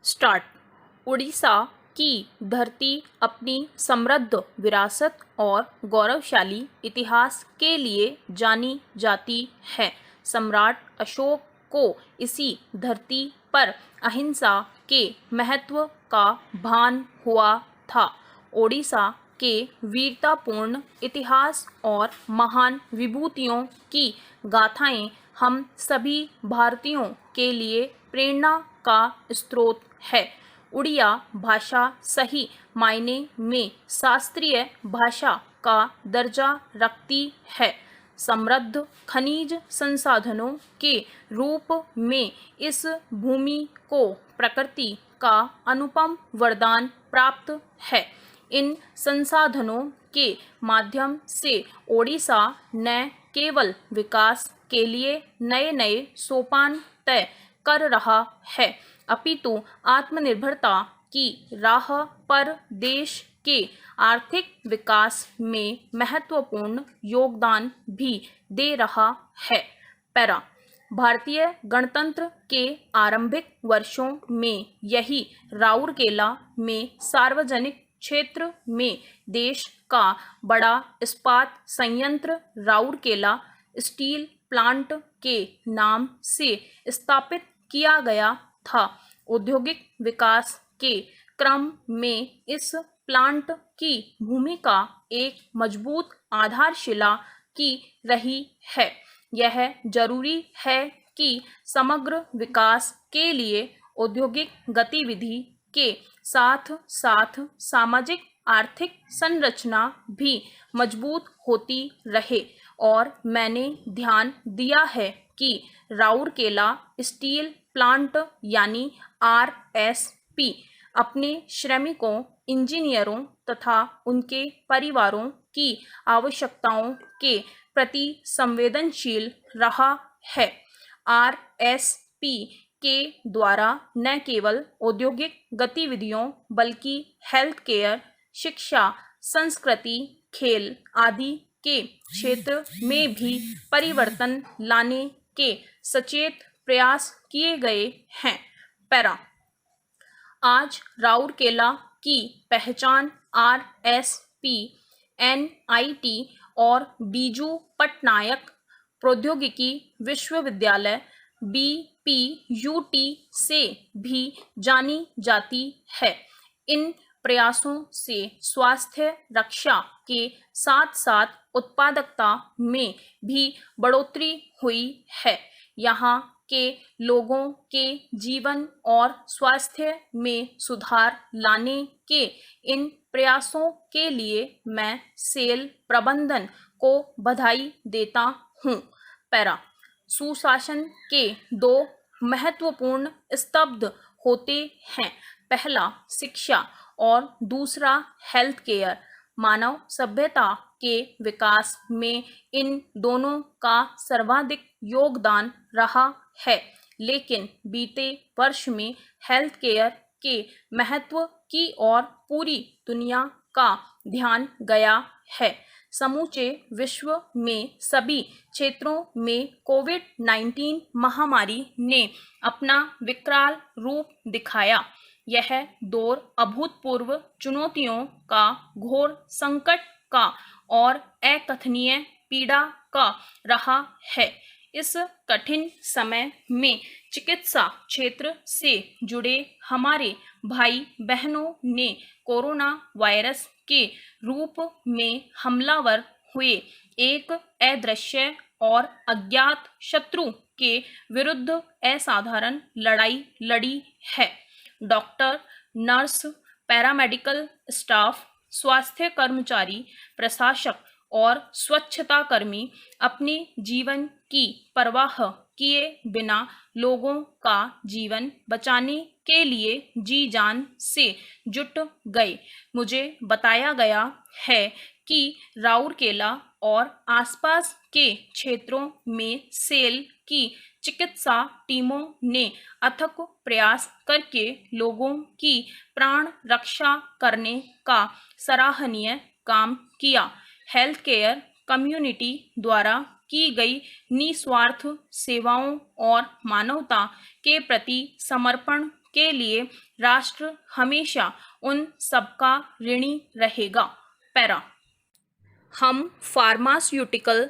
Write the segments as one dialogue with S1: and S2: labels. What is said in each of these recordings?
S1: Start. Orissa की धरती अपनी समृद्ध विरासत और गौरवशाली इतिहास के लिए जानी जाती है। सम्राट अशोक को इसी धरती पर अहिंसा के महत्व का भान हुआ था। ओडिशा के वीरतापूर्ण इतिहास और महान विभूतियों की गाथाएं हम सभी भारतीयों के लिए प्रेरणा का स्रोत है। उड़िया भाषा सही मायने में शास्त्रीय भाषा का दर्जा रखती है। समृद्ध खनिज संसाधनों के रूप में इस भूमि को प्रकृति का अनुपम वरदान प्राप्त है। इन संसाधनों के माध्यम से ओडिशा न केवल विकास के लिए नए नए सोपान तय कर रहा है, अपितु आत्मनिर्भरता की राह पर देश के आर्थिक विकास में महत्वपूर्ण योगदान भी दे रहा है। पैरा। भारतीय गणतंत्र के आरंभिक वर्षों में यही राउरकेला में सार्वजनिक क्षेत्र में देश का बड़ा इस्पात संयंत्र राउरकेला स्टील प्लांट के नाम से स्थापित किया गया था। औद्योगिक विकास के क्रम में इस प्लांट की भूमिका एक मजबूत आधारशिला की रही है। यह जरूरी है कि समग्र विकास के लिए औद्योगिक गतिविधि के साथ साथ सामाजिक आर्थिक संरचना भी मजबूत होती रहे, और मैंने ध्यान दिया है कि राउरकेला स्टील प्लांट यानी आरएसपी अपने श्रमिकों, इंजीनियरों तथा उनके परिवारों की आवश्यकताओं के प्रति संवेदनशील रहा है। आरएसपी के द्वारा न केवल औद्योगिक गतिविधियों बल्कि हेल्थ केयर, शिक्षा, संस्कृति, खेल आदि के क्षेत्र में भी परिवर्तन लाने के सचेत प्रयास किए गए हैं। पैरा। आज राउरकेला की पहचान आरएसपी, एनआईटी और बीजू पटनायक प्रौद्योगिकी विश्वविद्यालय बीपीयूटी से भी जानी जाती है। इन प्रयासों से स्वास्थ्य रक्षा के साथ साथ उत्पादकता में भी बढ़ोतरी हुई है। यहाँ के लोगों के जीवन और स्वास्थ्य में सुधार लाने के इन प्रयासों के लिए मैं सेल प्रबंधन को बधाई देता हूँ। पैरा। सुशासन के दो महत्वपूर्ण स्तंभ होते हैं, पहला शिक्षा और दूसरा हेल्थ केयर। मानव सभ्यता के विकास में इन दोनों का सर्वाधिक योगदान रहा है, लेकिन बीते वर्ष में हेल्थ केयर के महत्व की ओर पूरी दुनिया का ध्यान गया है। समूचे विश्व में सभी क्षेत्रों में कोविड-19 महामारी ने अपना विकराल रूप दिखाया। यह दौर अभूतपूर्व चुनौतियों का, घोर संकट का और अकथनीय पीड़ा का रहा है। इस कठिन समय में चिकित्सा क्षेत्र से जुड़े हमारे भाई बहनों ने कोरोना वायरस के रूप में हमलावर हुए एक अदृश्य और अज्ञात शत्रु के विरुद्ध असाधारण लड़ाई लड़ी है। डॉक्टर, नर्स, पैरामेडिकल स्टाफ, स्वास्थ्य कर्मचारी, प्रशासक और स्वच्छता कर्मी अपने जीवन की परवाह किए बिना लोगों का जीवन बचाने के लिए जी जान से जुट गए। मुझे बताया गया है कि राउरकेला और आसपास के क्षेत्रों में सेल की चिकित्सा टीमों ने अथक प्रयास करके लोगों की प्राण रक्षा करने का सराहनीय काम किया। हेल्थ केयर कम्युनिटी द्वारा की गई निस्वार्थ सेवाओं और मानवता के प्रति समर्पण के लिए राष्ट्र हमेशा उन सबका ऋणी रहेगा। पैरा। हम फार्मास्यूटिकल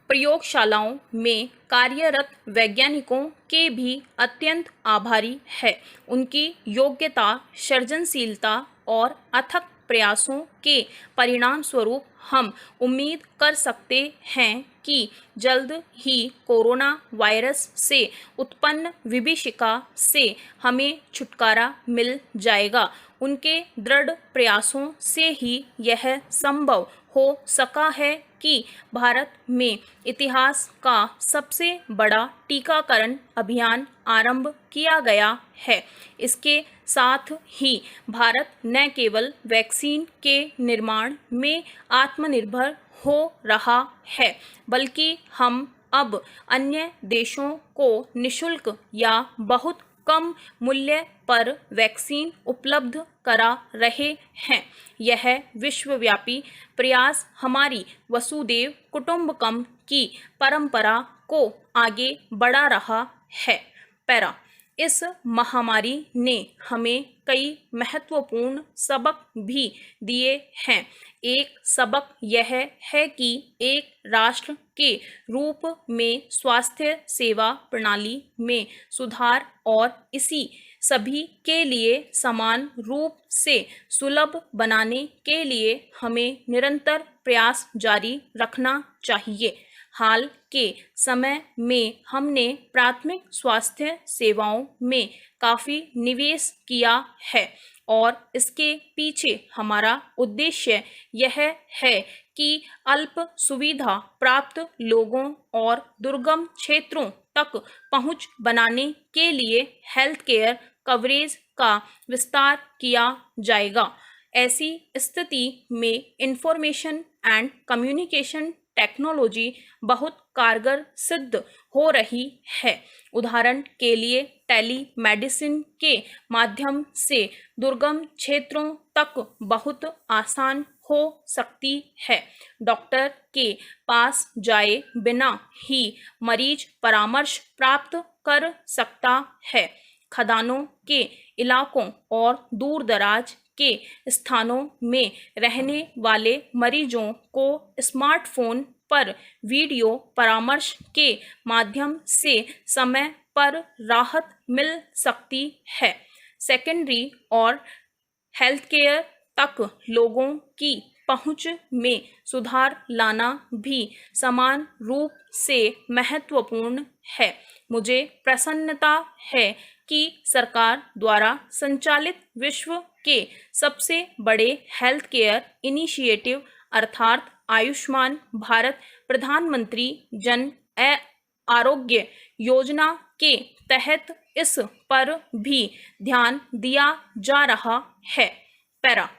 S1: प्रयोगशालाओं में कार्यरत वैज्ञानिकों के भी अत्यंत आभारी हैं। उनकी योग्यता, सृजनशीलता और अथक प्रयासों के परिणाम स्वरूप हम उम्मीद कर सकते हैं कि जल्द ही कोरोना वायरस से उत्पन्न विभीषिका से हमें छुटकारा मिल जाएगा। उनके दृढ़ प्रयासों से ही यह संभव हो सका है कि भारत में इतिहास का सबसे बड़ा टीकाकरण अभियान आरंभ किया गया है। इसके साथ ही भारत न केवल वैक्सीन के निर्माण में आत्मनिर्भर हो रहा है, बल्कि हम अब अन्य देशों को निःशुल्क या बहुत कम मूल्य पर वैक्सीन उपलब्ध करा रहे हैं। यह विश्वव्यापी प्रयास हमारी वसुधैव कुटुंबकम की परंपरा को आगे बढ़ा रहा है। पैरा। इस महामारी ने हमें कई महत्वपूर्ण सबक भी दिए हैं। एक सबक यह है कि एक राष्ट्र के रूप में स्वास्थ्य सेवा प्रणाली में सुधार और इसी सभी के लिए समान रूप से सुलभ बनाने के लिए हमें निरंतर प्रयास जारी रखना चाहिए। हाल के समय में हमने प्राथमिक स्वास्थ्य सेवाओं में काफ़ी निवेश किया है और इसके पीछे हमारा उद्देश्य यह है कि अल्प सुविधा प्राप्त लोगों और दुर्गम क्षेत्रों तक पहुंच बनाने के लिए हेल्थ केयर कवरेज का विस्तार किया जाएगा। ऐसी स्थिति में इंफॉर्मेशन एंड कम्युनिकेशन टेक्नोलॉजी बहुत कारगर सिद्ध हो रही है। उदाहरण के लिए टेलीमेडिसिन के माध्यम से दुर्गम क्षेत्रों तक बहुत आसान हो सकती है। डॉक्टर के पास जाए बिना ही मरीज परामर्श प्राप्त कर सकता है। खदानों के इलाकों और दूर दराज के स्थानों में रहने वाले मरीजों को स्मार्टफोन पर वीडियो परामर्श के माध्यम से समय पर राहत मिल सकती है। सेकेंडरी और हेल्थ केयर तक लोगों की पहुंच में सुधार लाना भी समान रूप से महत्वपूर्ण है। मुझे प्रसन्नता है कि सरकार द्वारा संचालित विश्व के सबसे बड़े हेल्थ केयर इनिशिएटिव अर्थात आयुष्मान भारत प्रधानमंत्री जन आरोग्य योजना के तहत इस पर भी ध्यान दिया जा रहा है। पैरा।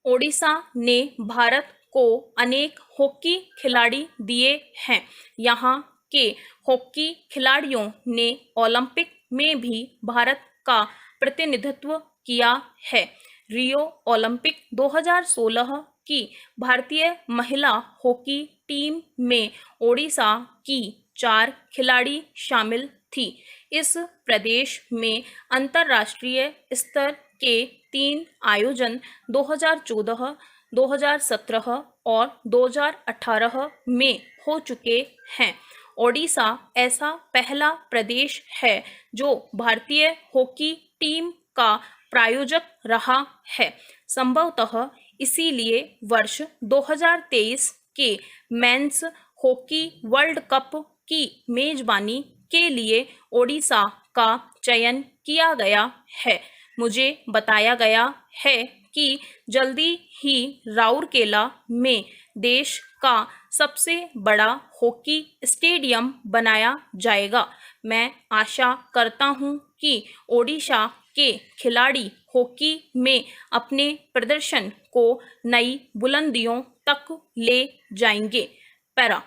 S1: ओडिशा ने भारत को अनेक हॉकी खिलाड़ी दिए हैं। यहाँ के हॉकी खिलाड़ियों ने ओलंपिक में भी भारत का प्रतिनिधित्व किया है। रियो ओलंपिक 2016 की भारतीय महिला हॉकी टीम में ओडिशा की 4 खिलाड़ी शामिल थी। इस प्रदेश में अंतर्राष्ट्रीय स्तर के 3 आयोजन 2014, 2017 और 2018 में हो चुके हैं। ओडिशा ऐसा पहला प्रदेश है जो भारतीय हॉकी टीम का प्रायोजक रहा है। संभवतः इसीलिए वर्ष 2023 के मेंस हॉकी वर्ल्ड कप की मेजबानी के लिए ओडिशा का चयन किया गया है। मुझे बताया गया है कि जल्दी ही राउरकेला में देश का सबसे बड़ा हॉकी स्टेडियम बनाया जाएगा। मैं आशा करता हूं कि ओडिशा के खिलाड़ी हॉकी में अपने प्रदर्शन को नई बुलंदियों तक ले जाएंगे। पैरा।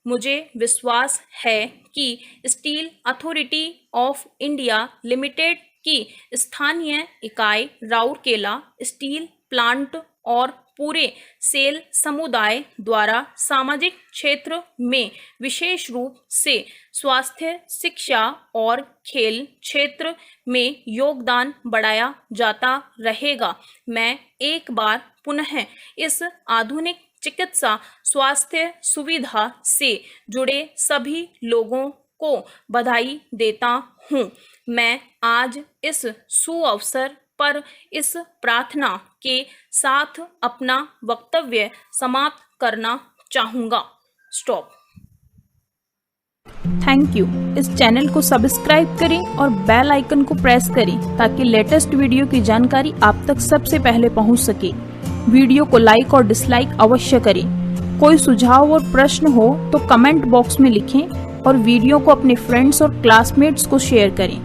S1: मुझे विश्वास है कि steel authority of India limited की स्थानीय इकाई राउरकेला स्टील प्लांट और पूरे सेल समुदाय द्वारा सामाजिक क्षेत्र में विशेष रूप से स्वास्थ्य, शिक्षा और खेल क्षेत्र में योगदान बढ़ाया जाता रहेगा। मैं एक बार पुनः इस आधुनिक चिकित्सा स्वास्थ्य सुविधा से जुड़े सभी लोगों को बधाई देता हूँ। मैं आज इस सुअवसर पर इस प्रार्थना के साथ अपना वक्तव्य समाप्त करना चाहूँगा। स्टॉप। Thank you. इस चैनल को सब्सक्राइब करें और बेल आइकन को प्रेस करें ताकि लेटेस्ट वीडियो की जानकारी आप तक सबसे पहले पहुंच सके। वीडियो को लाइक और डिसलाइक अवश्य करें। कोई सुझाव और प्रश्न हो तो कमेंट बॉक्स में लिखें और वीडियो को अपने फ्रेंड्स और क्लासमेट्स को शेयर करें।